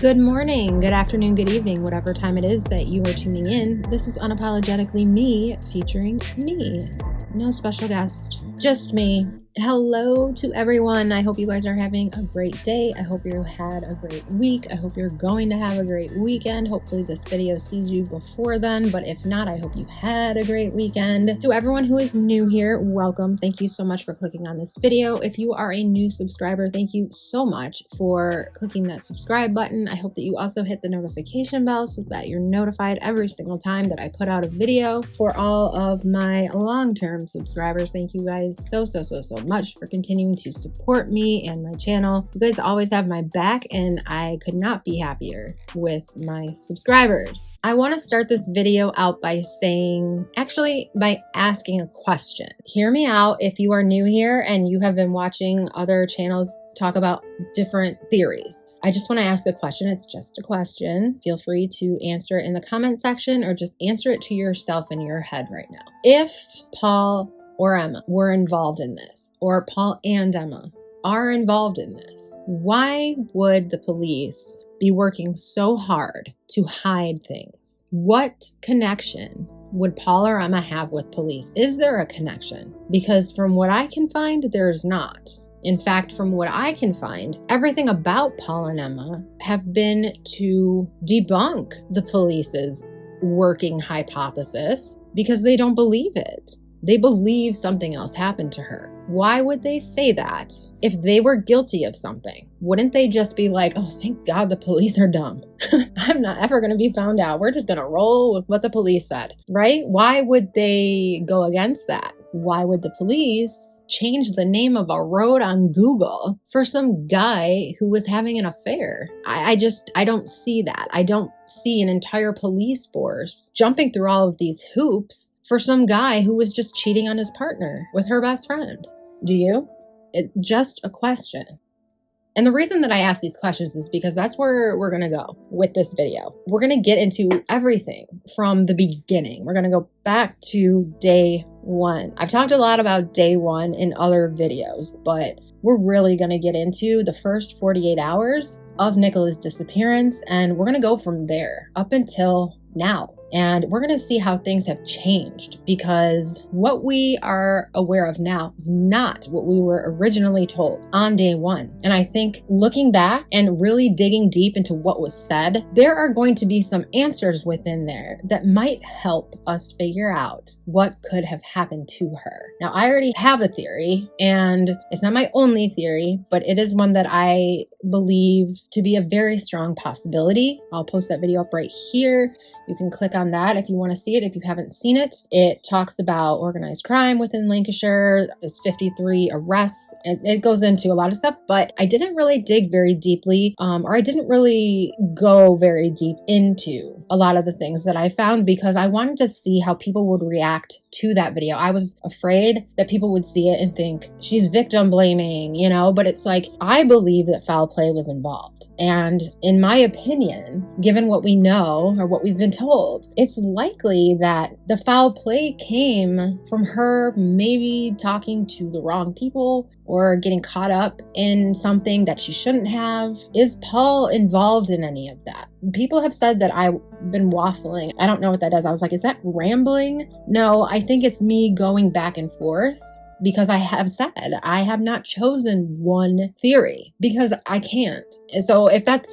Good morning, good afternoon, good evening, whatever time it is that you are tuning in. This is Unapologetically me, featuring me. No special guest, just me. Hello to everyone. I hope you guys are having a great day. I hope you had a great week. I hope you're going to have a great weekend. Hopefully this video sees you before then, but if not, I hope you had a great weekend. To everyone who is new here, welcome. Thank you so much for clicking on this video. If you are a new subscriber, thank you so much for clicking that subscribe button. I hope that you also hit the notification bell so that you're notified every single time that I put out a video. For all of my long-term subscribers, thank you guys so much for continuing to support me and my channel. You guys always have my back, and I could not be happier with my subscribers. I want to start this video out by asking a question. Hear me out if you are new here and you have been watching other channels talk about different theories. I just want to ask a question. It's just a question. Feel free to answer it in the comment section or just answer it to yourself in your head right now. If Paul or Emma were involved in this, or Paul and Emma are involved in this, why would the police be working so hard to hide things? What connection would Paul or Emma have with police? Is there a connection? Because from what I can find, there's not. In fact, from what I can find, everything about Paul and Emma have been to debunk the police's working hypothesis because they don't believe it. They believe something else happened to her. Why would they say that? If they were guilty of something, wouldn't they just be like, oh, thank God the police are dumb. I'm not ever going to be found out. We're just going to roll with what the police said, right? Why would they go against that? Why would the police change the name of a road on Google for some guy who was having an affair? I don't see that. I don't see an entire police force jumping through all of these hoops for some guy who was just cheating on his partner with her best friend. Do you? It's just a question. And the reason that I ask these questions is because that's where we're going to go with this video. We're going to get into everything from the beginning. We're going to go back to day one. I've talked a lot about day one in other videos, but we're really going to get into the first 48 hours of Nicola's disappearance, and we're going to go from there up until now. And we're going to see how things have changed, because what we are aware of now is not what we were originally told on day one. And I think looking back and really digging deep into what was said, there are going to be some answers within there that might help us figure out what could have happened to her. Now, I already have a theory, and it's not my only theory, but it is one that I believe to be a very strong possibility. I'll post that video up right here. You can click on that if you want to see it, if you haven't seen it. It talks about organized crime within Lancashire. There's 53 arrests. It goes into a lot of stuff, but I didn't really dig very deeply, or I didn't really go very deep into a lot of the things that I found, because I wanted to see how people would react to that video. I was afraid that people would see it and think she's victim blaming, but it's like, I believe that foul play was involved. And in my opinion, given what we know or what we've been told, it's likely that the foul play came from her maybe talking to the wrong people or getting caught up in something that she shouldn't have. Is Paul involved in any of that? People have said that I've been waffling. I don't know what that is. I was like, is that rambling? No, I think it's me going back and forth, because I have said I have not chosen one theory because I can't. And so if that's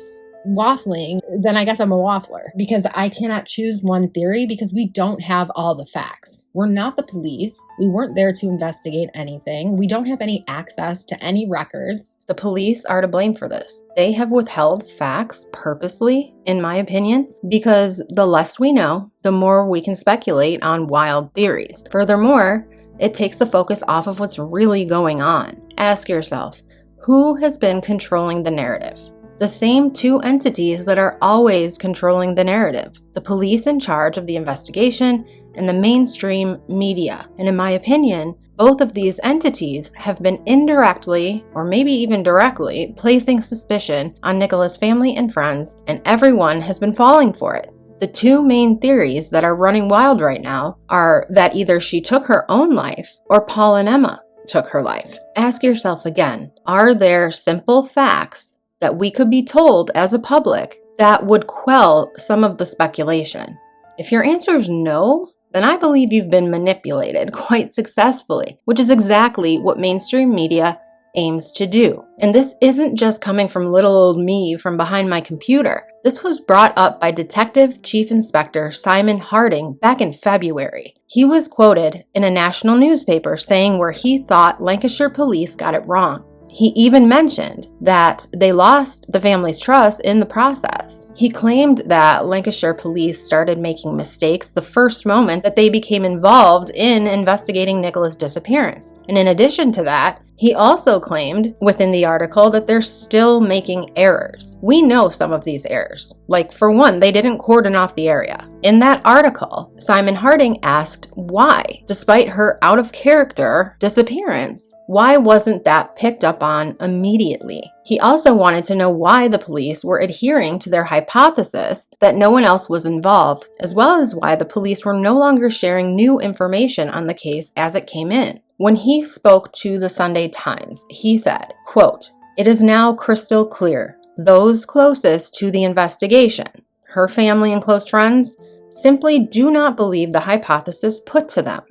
waffling, then I guess I'm a waffler, because I cannot choose one theory because we don't have all the facts. We're not the police. We weren't there to investigate anything. We don't have any access to any records. The police are to blame for this. They have withheld facts purposely, in my opinion, because the less we know, the more we can speculate on wild theories. Furthermore, it takes the focus off of what's really going on. Ask yourself, who has been controlling the narrative? The same two entities that are always controlling the narrative: the police in charge of the investigation and the mainstream media. And in my opinion, both of these entities have been indirectly, or maybe even directly, placing suspicion on Nicola's family and friends, and everyone has been falling for it. The two main theories that are running wild right now are that either she took her own life or Paul and Emma took her life. Ask yourself again, are there simple facts that we could be told as a public that would quell some of the speculation? If your answer is no, then I believe you've been manipulated quite successfully, which is exactly what mainstream media aims to do. And this isn't just coming from little old me from behind my computer. This was brought up by Detective Chief Inspector Simon Harding back in February. He was quoted in a national newspaper saying where he thought Lancashire police got it wrong. He even mentioned that they lost the family's trust in the process. He claimed that Lancashire police started making mistakes the first moment that they became involved in investigating Nicola's disappearance. And in addition to that, he also claimed within the article that they're still making errors. We know some of these errors. Like, for one, they didn't cordon off the area. In that article, Simon Harding asked why, despite her out-of-character disappearance, why wasn't that picked up on immediately? He also wanted to know why the police were adhering to their hypothesis that no one else was involved, as well as why the police were no longer sharing new information on the case as it came in. When he spoke to the Sunday Times, he said, quote, "It is now crystal clear. Those closest to the investigation, her family and close friends, simply do not believe the hypothesis put to them.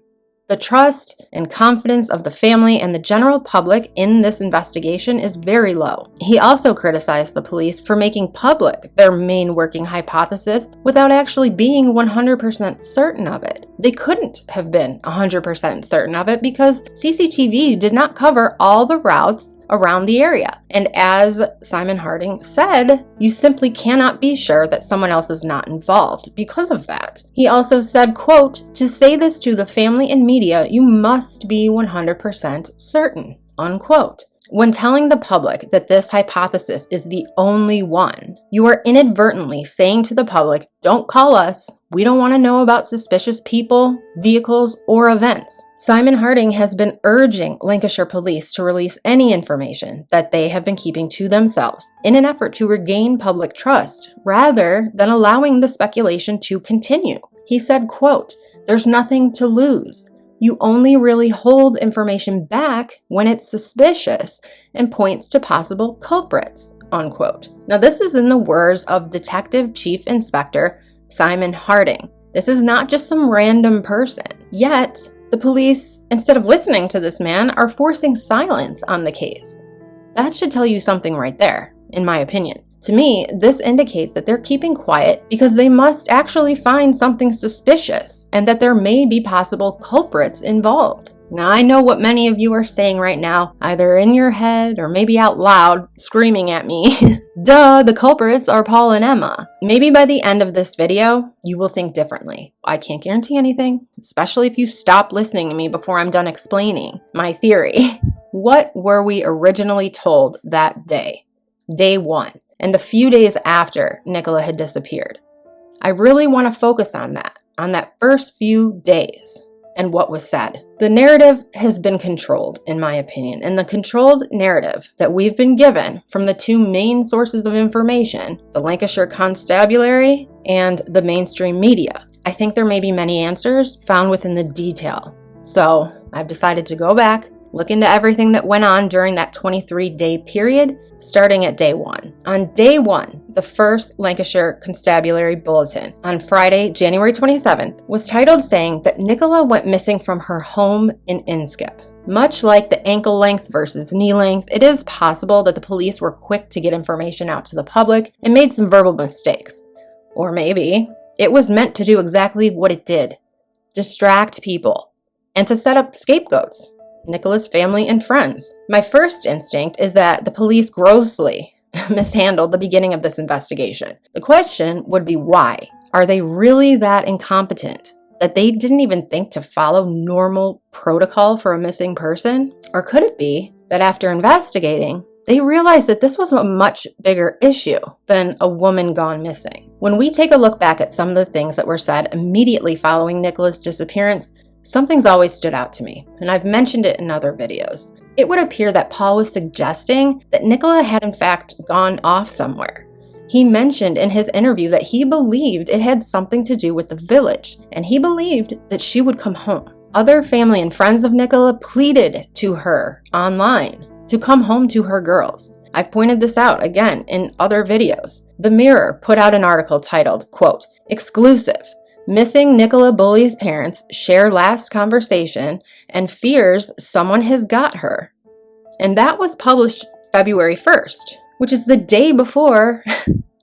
The trust and confidence of the family and the general public in this investigation is very low." He also criticized the police for making public their main working hypothesis without actually being 100% certain of it. They couldn't have been 100% certain of it because CCTV did not cover all the routes around the area. And as Simon Harding said, you simply cannot be sure that someone else is not involved because of that. He also said, quote, "To say this to the family and media, you must be 100% certain," unquote. When telling the public that this hypothesis is the only one, you are inadvertently saying to the public, don't call us. We don't want to know about suspicious people, vehicles, or events. Simon Harding has been urging Lancashire police to release any information that they have been keeping to themselves in an effort to regain public trust, rather than allowing the speculation to continue. He said, quote, "There's nothing to lose. You only really hold information back when it's suspicious and points to possible culprits," unquote. Now, this is in the words of Detective Chief Inspector Simon Harding. This is not just some random person. Yet, the police, instead of listening to this man, are forcing silence on the case. That should tell you something right there, in my opinion. To me, this indicates that they're keeping quiet because they must actually find something suspicious and that there may be possible culprits involved. Now, I know what many of you are saying right now, either in your head or maybe out loud, screaming at me. Duh, the culprits are Paul and Emma. Maybe by the end of this video, you will think differently. I can't guarantee anything, especially if you stop listening to me before I'm done explaining my theory. What were we originally told that day? Day 1. And the few days after Nicola had disappeared. I really want to focus on that first few days and what was said. The narrative has been controlled, in my opinion, and the controlled narrative that we've been given from the two main sources of information, the Lancashire Constabulary and the mainstream media. I think there may be many answers found within the detail. So I've decided to go back, look into everything that went on during that 23-day period, starting at day 1. On day 1, the first Lancashire Constabulary Bulletin on Friday, January 27th, was titled saying that Nicola went missing from her home in Inskip. Much like the ankle length versus knee length, it is possible that the police were quick to get information out to the public and made some verbal mistakes. Or maybe it was meant to do exactly what it did: distract people and to set up scapegoats. Nicola's family and friends. My first instinct is that the police grossly mishandled the beginning of this investigation. The question would be why? Are they really that incompetent that they didn't even think to follow normal protocol for a missing person? Or could it be that after investigating, they realized that this was a much bigger issue than a woman gone missing? When we take a look back at some of the things that were said immediately following Nicola's disappearance, something's always stood out to me, and I've mentioned it in other videos. It would appear that Paul was suggesting that Nicola had in fact gone off somewhere. He mentioned in his interview that he believed it had something to do with the village, and he believed that she would come home. Other family and friends of Nicola pleaded to her online to come home to her girls. I've pointed this out again in other videos. The Mirror put out an article titled, quote, "Exclusive. Missing Nicola Bulley's parents share last conversation and fears someone has got her." And that was published February 1st, which is the day before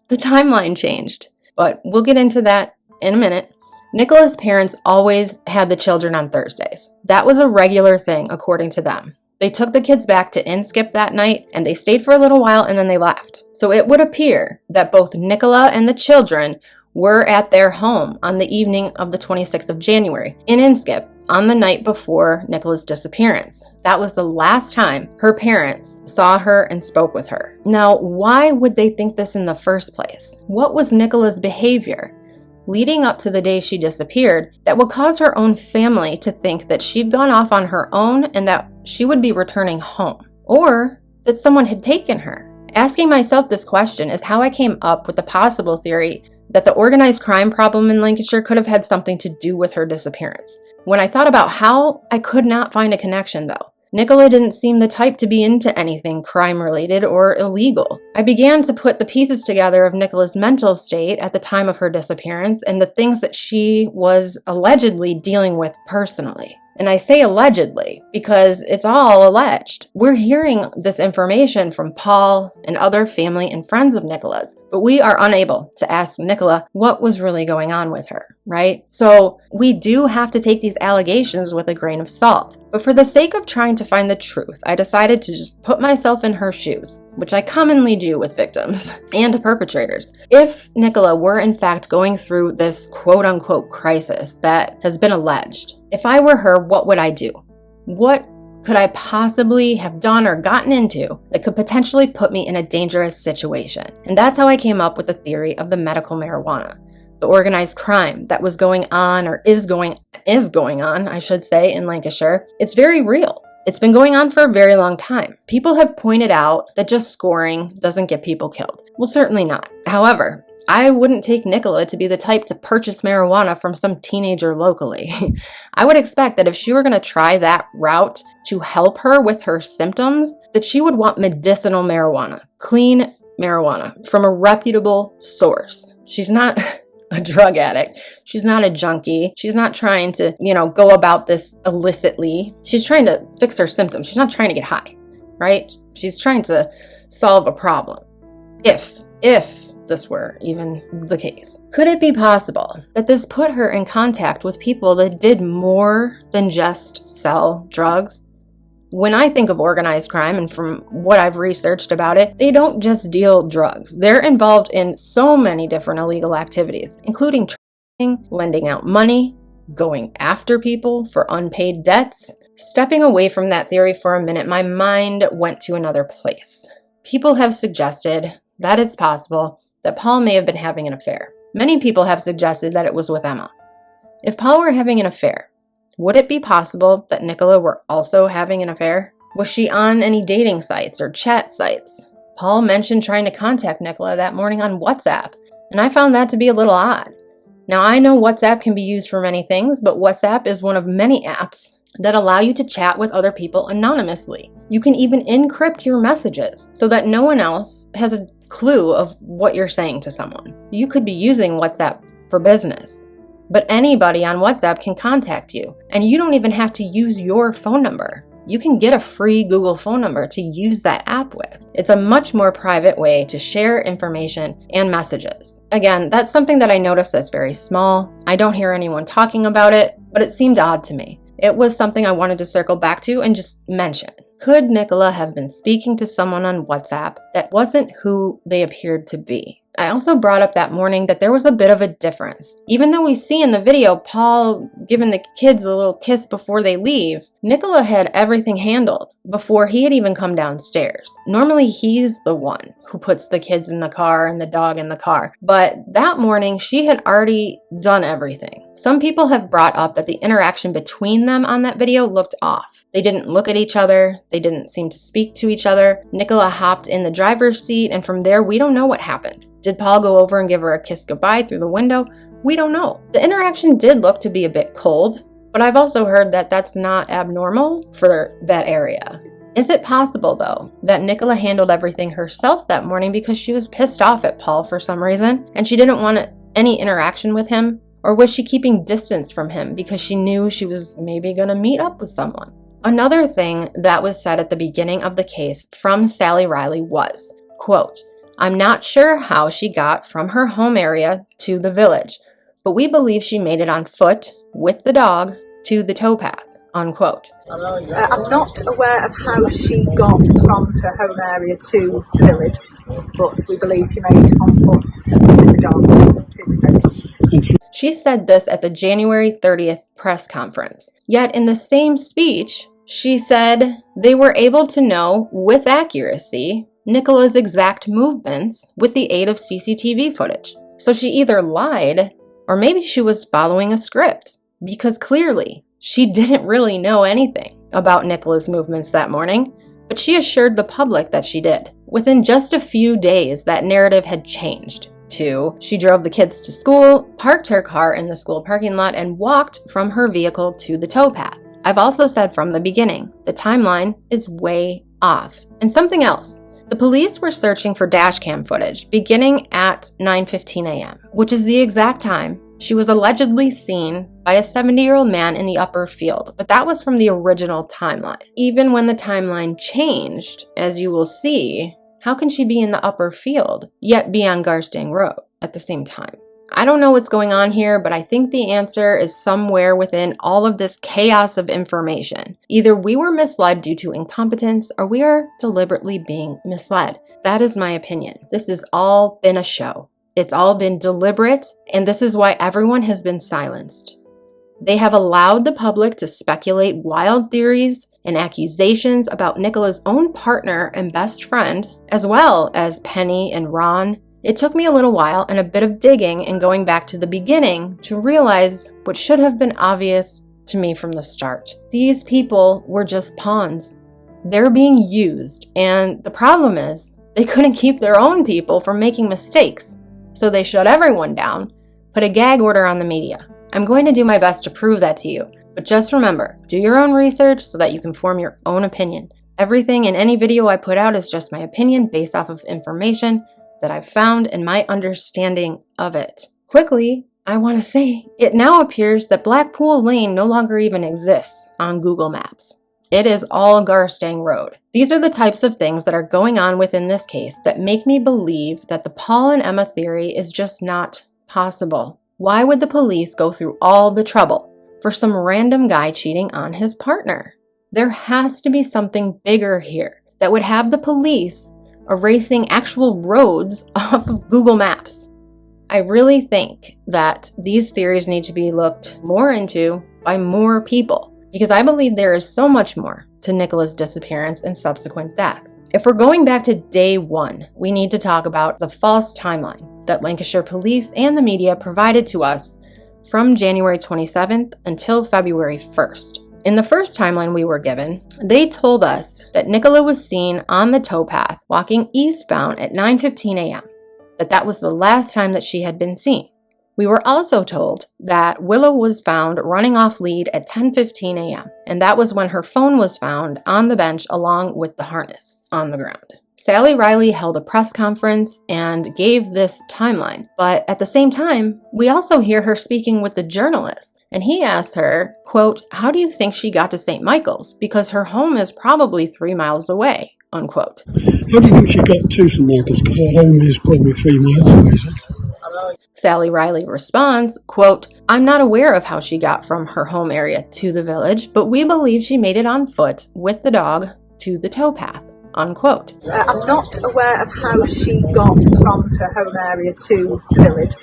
the timeline changed. But we'll get into that in a minute. Nicola's parents always had the children on Thursdays. That was a regular thing, according to them. They took the kids back to Inskip that night, and they stayed for a little while, and then they left. So it would appear that both Nicola and the children were at their home on the evening of the 26th of January in Inskip on the night before Nicola's disappearance. That was the last time her parents saw her and spoke with her. Now, why would they think this in the first place? What was Nicola's behavior leading up to the day she disappeared that would cause her own family to think that she'd gone off on her own and that she would be returning home, or that someone had taken her? Asking myself this question is how I came up with the possible theory that the organized crime problem in Lancashire could have had something to do with her disappearance. When I thought about how, I could not find a connection though. Nicola didn't seem the type to be into anything crime-related or illegal. I began to put the pieces together of Nicola's mental state at the time of her disappearance and the things that she was allegedly dealing with personally. And I say allegedly because it's all alleged. We're hearing this information from Paul and other family and friends of Nicola's, but we are unable to ask Nicola what was really going on with her, right? So we do have to take these allegations with a grain of salt. But for the sake of trying to find the truth, I decided to just put myself in her shoes, which I commonly do with victims and perpetrators. If Nicola were in fact going through this quote-unquote crisis that has been alleged, if I were her, what would I do? What could I possibly have done or gotten into that could potentially put me in a dangerous situation? And that's how I came up with the theory of the medical marijuana, the organized crime that was going on or is going on, I should say, in Lancashire. It's very real. It's been going on for a very long time. People have pointed out that just scoring doesn't get people killed. Well, certainly not. However, I wouldn't take Nicola to be the type to purchase marijuana from some teenager locally. I would expect that if she were going to try that route to help her with her symptoms, that she would want medicinal marijuana, clean marijuana from a reputable source. She's not a drug addict. She's not a junkie. She's not trying to, go about this illicitly. She's trying to fix her symptoms. She's not trying to get high, right? She's trying to solve a problem. If this were even the case. Could it be possible that this put her in contact with people that did more than just sell drugs? When I think of organized crime, and from what I've researched about it, they don't just deal drugs. They're involved in so many different illegal activities, including trafficking, lending out money, going after people for unpaid debts. Stepping away from that theory for a minute, my mind went to another place. People have suggested that it's possible that Paul may have been having an affair. Many people have suggested that it was with Emma. If Paul were having an affair, would it be possible that Nicola were also having an affair? Was she on any dating sites or chat sites? Paul mentioned trying to contact Nicola that morning on WhatsApp, and I found that to be a little odd. Now, I know WhatsApp can be used for many things, but WhatsApp is one of many apps that allow you to chat with other people anonymously. You can even encrypt your messages so that no one else has a clue of what you're saying to someone. You could be using WhatsApp for business, but anybody on WhatsApp can contact you, and you don't even have to use your phone number. You can get a free Google phone number to use that app with. It's a much more private way to share information and messages. Again, that's something that I noticed that's very small. I don't hear anyone talking about it, but it seemed odd to me. It was something I wanted to circle back to and just mention. Could Nicola have been speaking to someone on WhatsApp that wasn't who they appeared to be? I also brought up that morning that there was a bit of a difference. Even though we see in the video Paul giving the kids a little kiss before they leave, Nicola had everything handled before he had even come downstairs. Normally he's the one who puts the kids in the car and the dog in the car, but that morning she had already done everything. Some people have brought up that the interaction between them on that video looked off. They didn't look at each other. They didn't seem to speak to each other. Nicola hopped in the driver's seat, and from there, we don't know what happened. Did Paul go over and give her a kiss goodbye through the window? We don't know. The interaction did look to be a bit cold, but I've also heard that that's not abnormal for that area. Is it possible, though, that Nicola handled everything herself that morning because she was pissed off at Paul for some reason and she didn't want any interaction with him? Or was she keeping distance from him because she knew she was maybe going to meet up with someone? Another thing that was said at the beginning of the case from Sally Riley was, quote, "I'm not sure how she got from her home area to the village, but we believe she made it on foot with the dog to the towpath," unquote. I'm not aware of how she got from her home area to the village, but we believe she made it on foot with the dog to the towpath. She said this at the January 30th press conference. Yet in the same speech, she said they were able to know with accuracy Nicola's exact movements with the aid of CCTV footage. So she either lied or maybe she was following a script, because clearly she didn't really know anything about Nicola's movements that morning, but she assured the public that she did. Within just a few days, that narrative had changed to she drove the kids to school, parked her car in the school parking lot, and walked from her vehicle to the towpath. I've also said from the beginning, the timeline is way off. And something else. The police were searching for dashcam footage beginning at 9:15 a.m., which is the exact time she was allegedly seen by a 70-year-old man in the upper field, but that was from the original timeline. Even when the timeline changed, as you will see, how can she be in the upper field, yet be on Garstang Road at the same time? I don't know what's going on here, but I think the answer is somewhere within all of this chaos of information. Either we were misled due to incompetence, or we are deliberately being misled. That is my opinion. This has all been a show. It's all been deliberate, and this is why everyone has been silenced. They have allowed the public to speculate wild theories and accusations about Nicola's own partner and best friend, as well as Penny and Ron. It took me a little while and a bit of digging and going back to the beginning to realize what should have been obvious to me from the start. These people were just pawns. They're being used, and the problem is they couldn't keep their own people from making mistakes. So they shut everyone down, put a gag order on the media. I'm going to do my best to prove that to you, but just remember, do your own research so that you can form your own opinion. Everything in any video I put out is just my opinion based off of information that I've found and my understanding of it. Quickly, I want to say, it now appears that Blackpool Lane no longer even exists on Google Maps. It is all Garstang Road. These are the types of things that are going on within this case that make me believe that the Paul and Emma theory is just not possible. Why would the police go through all the trouble for some random guy cheating on his partner? There has to be something bigger here that would have the police erasing actual roads off of Google Maps. I really think that these theories need to be looked more into by more people, because I believe there is so much more to Nicola's disappearance and subsequent death. If we're going back to day one, we need to talk about the false timeline that Lancashire police and the media provided to us from January 27th until February 1st. In the first timeline we were given, they told us that Nicola was seen on the towpath walking eastbound at 9:15 a.m., that was the last time that she had been seen. We were also told that Willow was found running off lead at 10:15 a.m., and that was when her phone was found on the bench along with the harness on the ground. Sally Riley held a press conference and gave this timeline, but at the same time, we also hear her speaking with the journalist, and he asked her, quote, "How do you think she got to St. Michael's? Because her home is probably 3 miles away," unquote. How do you think she got to St. Michael's? Because her home is probably 3 miles away, is it? Sally Riley responds, quote, "I'm not aware of how she got from her home area to the village, but we believe she made it on foot with the dog to the towpath," unquote. I'm not aware of how she got from her home area to the village,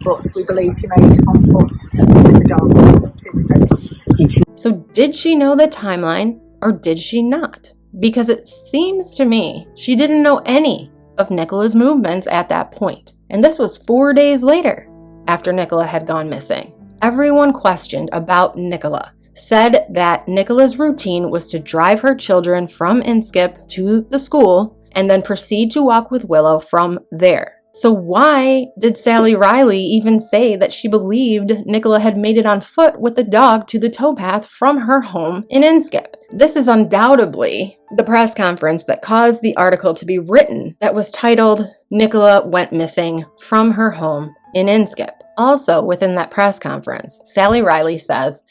but we believe she made it on foot with the dog to the towpath. So did she know the timeline or did she not? Because it seems to me she didn't know any of Nicola's movements at that point. And this was 4 days later after Nicola had gone missing. Everyone questioned about Nicola said that Nicola's routine was to drive her children from Inskip to the school and then proceed to walk with Willow from there. So why did Sally Riley even say that she believed Nicola had made it on foot with the dog to the towpath from her home in Inskip? This is undoubtedly the press conference that caused the article to be written that was titled, "Nicola Went Missing from Her Home in Inskip." Also within that press conference, Sally Riley says,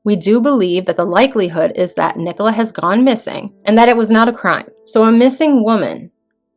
"We do believe that the likelihood is that Nicola has gone missing and that it was not a crime. So a missing woman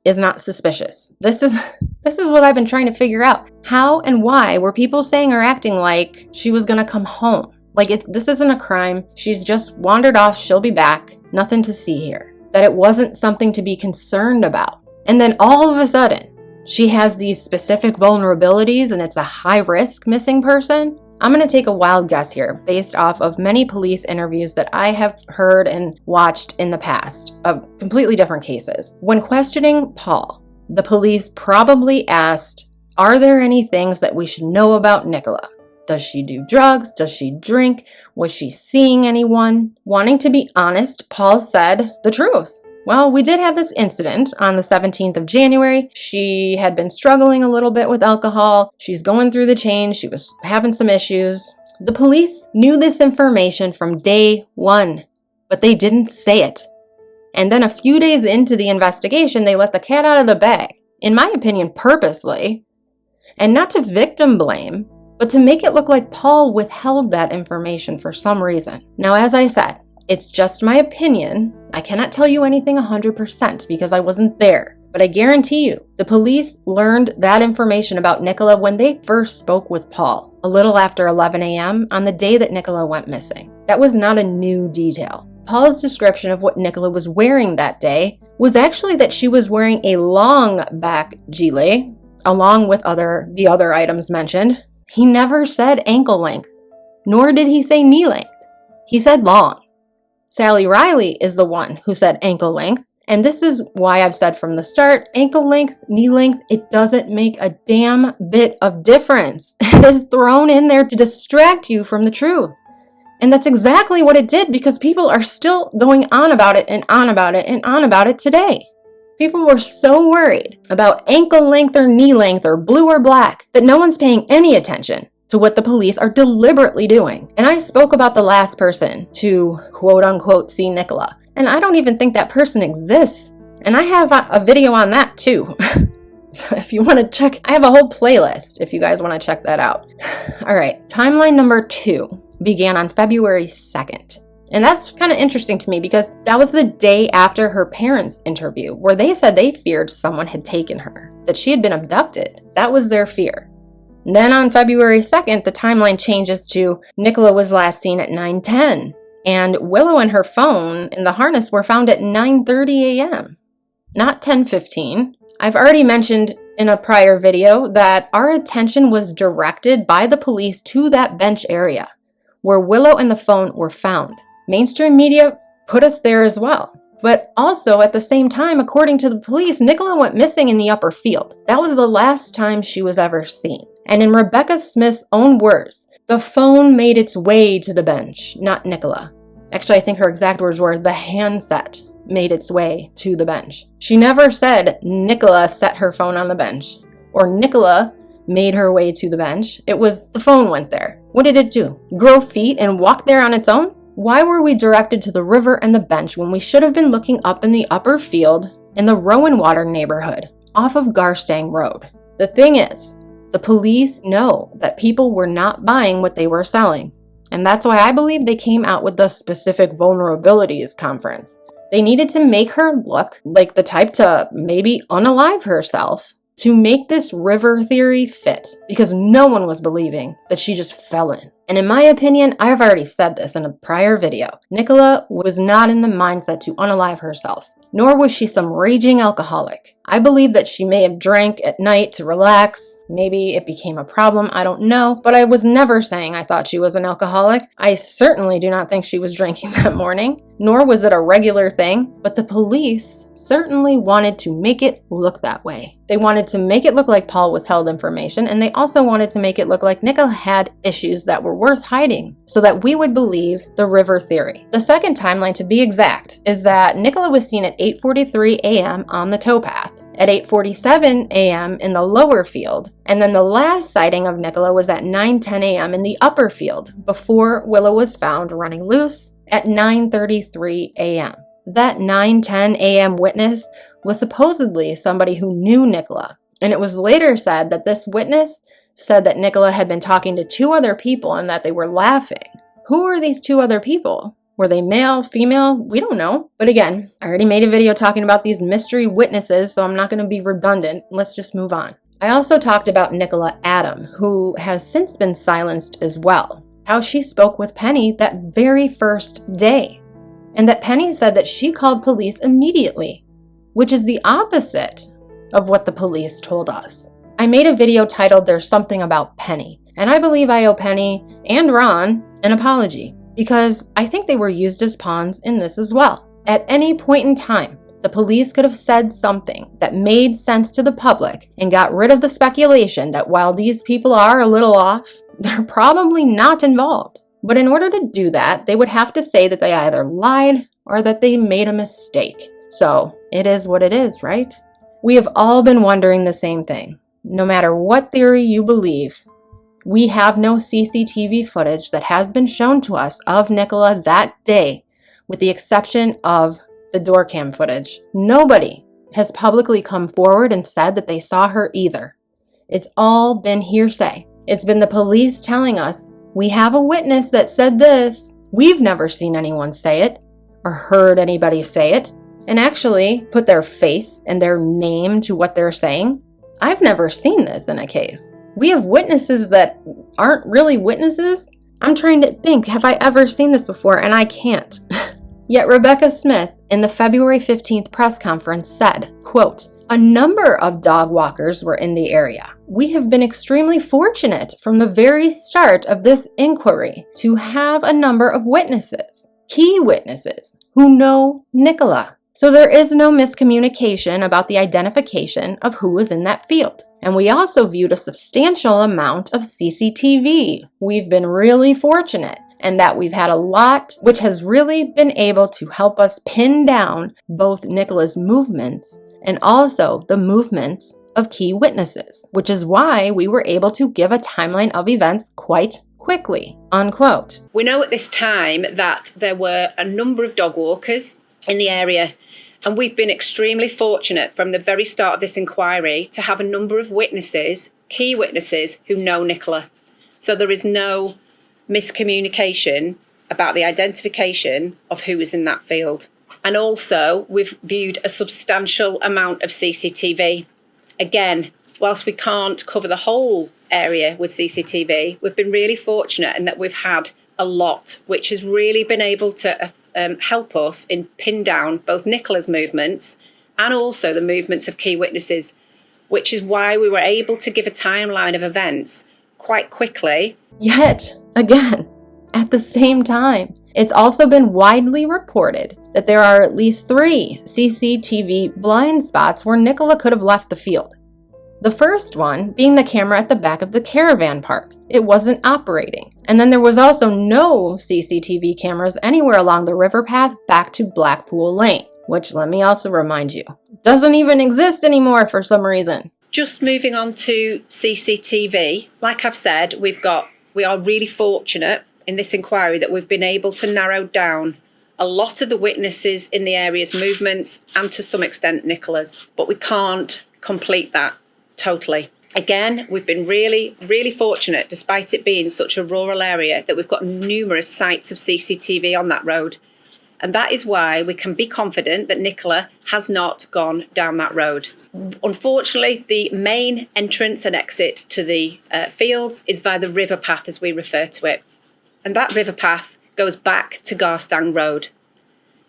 is not suspicious." This is what I've been trying to figure out. How and why were people saying or acting like she was going to come home? Like this isn't a crime. She's just wandered off. She'll be back. Nothing to see here. That it wasn't something to be concerned about. And then all of a sudden, she has these specific vulnerabilities and it's a high risk missing person. I'm going to take a wild guess here based off of many police interviews that I have heard and watched in the past of completely different cases. When questioning Paul, the police probably asked, "Are there any things that we should know about Nicola? Does she do drugs? Does she drink? Was she seeing anyone?" Wanting to be honest, Paul said the truth. "Well, we did have this incident on the 17th of January. She had been struggling a little bit with alcohol. She's going through the change. She was having some issues." The police knew this information from day one, but they didn't say it. And then a few days into the investigation, they let the cat out of the bag, in my opinion, purposely. And not to victim blame, but to make it look like Paul withheld that information for some reason. Now, as I said, it's just my opinion. I cannot tell you anything 100% because I wasn't there. But I guarantee you, the police learned that information about Nicola when they first spoke with Paul, a little after 11 a.m. on the day that Nicola went missing. That was not a new detail. Paul's description of what Nicola was wearing that day was actually that she was wearing a long back gilet, along with the other items mentioned. He never said ankle length, nor did he say knee length. He said long. Sally Riley is the one who said ankle length, and this is why I've said from the start, ankle length, knee length, it doesn't make a damn bit of difference. It is thrown in there to distract you from the truth. And that's exactly what it did because people are still going on about it and on about it and on about it today. People were so worried about ankle length or knee length or blue or black that no one's paying any attention to what the police are deliberately doing. And I spoke about the last person to quote unquote see Nicola. And I don't even think that person exists. And I have a video on that too. So if you want to check, I have a whole playlist if you guys want to check that out. All right, timeline number 2 began on February 2nd. And that's kind of interesting to me because that was the day after her parents' interview where they said they feared someone had taken her, that she had been abducted. That was their fear. And then on February 2nd, the timeline changes to Nicola was last seen at 9:10. And Willow and her phone in the harness were found at 9:30 a.m., not 10:15. I've already mentioned in a prior video that our attention was directed by the police to that bench area where Willow and the phone were found. Mainstream media put us there as well. But also at the same time, according to the police, Nicola went missing in the upper field. That was the last time she was ever seen. And in Rebecca Smith's own words, the phone made its way to the bench, not Nicola. Actually, I think her exact words were, the handset made its way to the bench. She never said Nicola set her phone on the bench or Nicola made her way to the bench. It was the phone went there. What did it do? Grow feet and walk there on its own? Why were we directed to the river and the bench when we should have been looking up in the upper field in the Rowanwater neighborhood off of Garstang Road? The thing is, the police know that people were not buying what they were selling. And that's why I believe they came out with the specific vulnerabilities conference. They needed to make her look like the type to maybe unalive herself to make this river theory fit, because no one was believing that she just fell in. And in my opinion, I've already said this in a prior video, Nicola was not in the mindset to unalive herself, nor was she some raging alcoholic. I believe that she may have drank at night to relax. Maybe it became a problem, I don't know. But I was never saying I thought she was an alcoholic. I certainly do not think she was drinking that morning, nor was it a regular thing. But the police certainly wanted to make it look that way. They wanted to make it look like Paul withheld information, and they also wanted to make it look like Nicola had issues that were worth hiding, so that we would believe the river theory. The second timeline, to be exact, is that Nicola was seen at 8:43 a.m. on the towpath. at 8:47 a.m. in the lower field, and then the last sighting of Nicola was at 9:10 a.m. in the upper field before Willow was found running loose at 9:33 a.m. That 9:10 a.m. witness was supposedly somebody who knew Nicola, and it was later said that this witness said that Nicola had been talking to two other people and that they were laughing. Who are these two other people? Were they male, female? We don't know. But again, I already made a video talking about these mystery witnesses, so I'm not going to be redundant. Let's just move on. I also talked about Nicola Adam, who has since been silenced as well. How she spoke with Penny that very first day. And that Penny said that she called police immediately, which is the opposite of what the police told us. I made a video titled There's Something About Penny, and I believe I owe Penny and Ron an apology, because I think they were used as pawns in this as well. At any point in time, the police could have said something that made sense to the public and got rid of the speculation that while these people are a little off, they're probably not involved. But in order to do that, they would have to say that they either lied or that they made a mistake. So it is what it is, right? We have all been wondering the same thing. No matter what theory you believe, we have no CCTV footage that has been shown to us of Nicola that day, with the exception of the door cam footage. Nobody has publicly come forward and said that they saw her either. It's all been hearsay. It's been the police telling us, we have a witness that said this. We've never seen anyone say it or heard anybody say it and actually put their face and their name to what they're saying. I've never seen this in a case. We have witnesses that aren't really witnesses. I'm trying to think, have I ever seen this before? And I can't. Yet Rebecca Smith in the February 15th press conference said, quote, "A number of dog walkers were in the area. We have been extremely fortunate from the very start of this inquiry to have a number of witnesses, key witnesses, who know Nicola. So there is no miscommunication about the identification of who was in that field. And we also viewed a substantial amount of CCTV. We've been really fortunate and that we've had a lot which has really been able to help us pin down both Nicola's movements and also the movements of key witnesses, which is why we were able to give a timeline of events quite quickly," unquote. We know at this time that there were a number of dog walkers in the area, and we've been extremely fortunate from the very start of this inquiry to have a number of witnesses, key witnesses, who know Nicola. So there is no miscommunication about the identification of who was in that field. And also, we've viewed a substantial amount of CCTV. Again, whilst we can't cover the whole area with CCTV, we've been really fortunate in that we've had a lot, which has really been able to help us in pin down both Nicola's movements and also the movements of key witnesses, which is why we were able to give a timeline of events quite quickly. Yet, again, at the same time, it's also been widely reported that there are at least 3 CCTV blind spots where Nicola could have left the field. The first one being the camera at the back of the caravan park. It wasn't operating. And then there was also no CCTV cameras anywhere along the river path back to Blackpool Lane, which, let me also remind you, doesn't even exist anymore for some reason. Just moving on to CCTV, like I've said, we are really fortunate in this inquiry that we've been able to narrow down a lot of the witnesses in the area's movements and to some extent Nicola's, but we can't complete that totally. Again, we've been really, really fortunate, despite it being such a rural area, that we've got numerous sites of CCTV on that road. And that is why we can be confident that Nicola has not gone down that road. Unfortunately, the main entrance and exit to the fields is via the river path, as we refer to it. And that river path goes back to Garstang Road.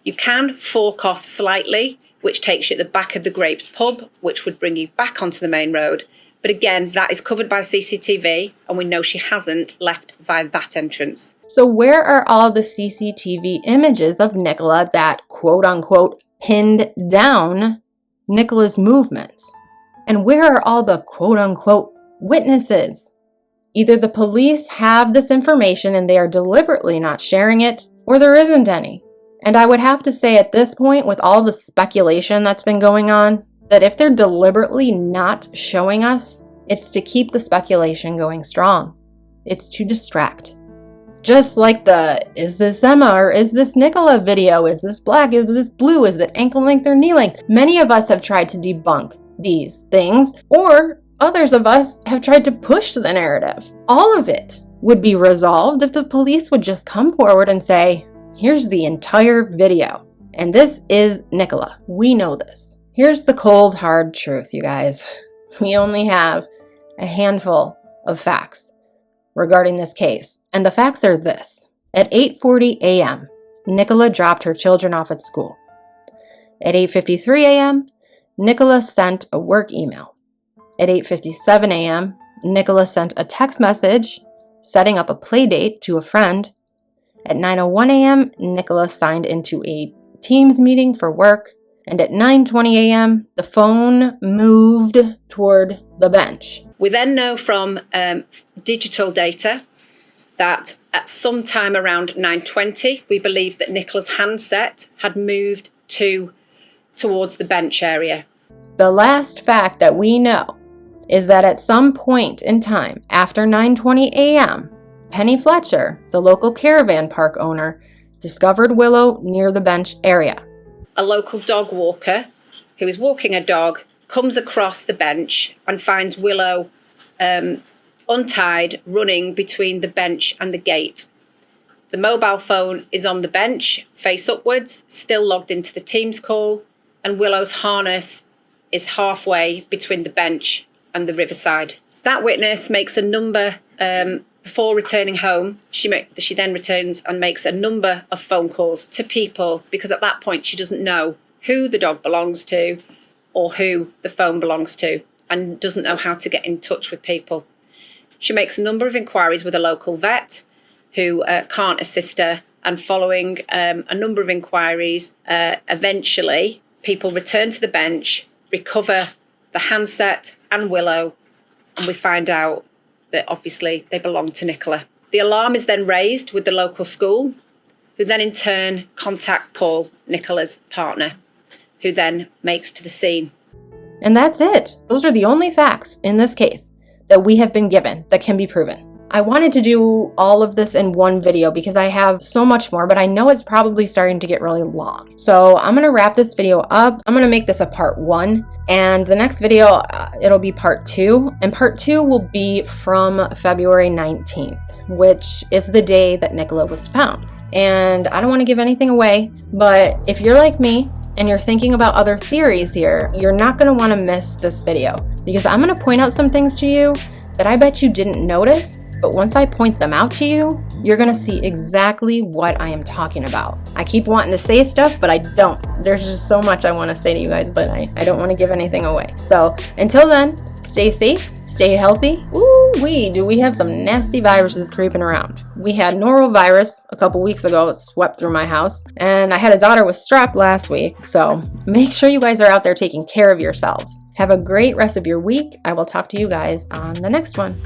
You can fork off slightly, which takes you at the back of the Grapes pub, which would bring you back onto the main road. But again, that is covered by CCTV, and we know she hasn't left via that entrance. So where are all the CCTV images of Nicola that, quote unquote, pinned down Nicola's movements? And where are all the, quote unquote, witnesses? Either the police have this information and they are deliberately not sharing it, or there isn't any. And I would have to say at this point, with all the speculation that's been going on, that if they're deliberately not showing us, it's to keep the speculation going strong. It's to distract. Just like the, is this Emma or is this Nicola video? Is this black? Is this blue? Is it ankle length or knee length? Many of us have tried to debunk these things, or others of us have tried to push the narrative. All of it would be resolved if the police would just come forward and say, here's the entire video. And this is Nicola. We know this. Here's the cold, hard truth, you guys. We only have a handful of facts regarding this case. And the facts are this. At 8:40 a.m., Nicola dropped her children off at school. At 8:53 a.m., Nicola sent a work email. At 8:57 a.m., Nicola sent a text message setting up a play date to a friend. At 9:01 a.m., Nicola signed into a Teams meeting for work. And at 9:20 a.m., the phone moved toward the bench. We then know from digital data that at some time around 9:20, we believe that Nicola's handset had moved towards the bench area. The last fact that we know is that at some point in time after 9:20 a.m., Penny Fletcher, the local caravan park owner, discovered Willow near the bench area. A local dog walker who is walking a dog comes across the bench and finds Willow untied, running between the bench and the gate. The mobile phone is on the bench, face upwards, still logged into the Teams call, and Willow's harness is halfway between the bench and the riverside. That witness makes a number, before returning home, she then returns and makes a number of phone calls to people, because at that point she doesn't know who the dog belongs to or who the phone belongs to, and doesn't know how to get in touch with people. She makes a number of inquiries with a local vet who can't assist her, and following a number of inquiries, eventually people return to the bench, recover the handset and Willow, and we find out that obviously they belong to Nicola. The alarm is then raised with the local school, who then in turn contact Paul, Nicola's partner, who then makes to the scene. And that's it. Those are the only facts in this case that we have been given that can be proven. I wanted to do all of this in one video because I have so much more, but I know it's probably starting to get really long. So I'm going to wrap this video up. I'm going to make this a part 1, and the next video, it'll be part 2. And part 2 will be from February 19th, which is the day that Nicola was found. And I don't want to give anything away, but if you're like me and you're thinking about other theories here, you're not going to want to miss this video, because I'm going to point out some things to you that I bet you didn't notice. But once I point them out to you, you're gonna see exactly what I am talking about. I keep wanting to say stuff, but I don't. There's just so much I wanna say to you guys, but I don't wanna give anything away. So until then, stay safe, stay healthy. Ooh-wee, do we have some nasty viruses creeping around. We had norovirus a couple weeks ago. It swept through my house. And I had a daughter with strep last week. So make sure you guys are out there taking care of yourselves. Have a great rest of your week. I will talk to you guys on the next one.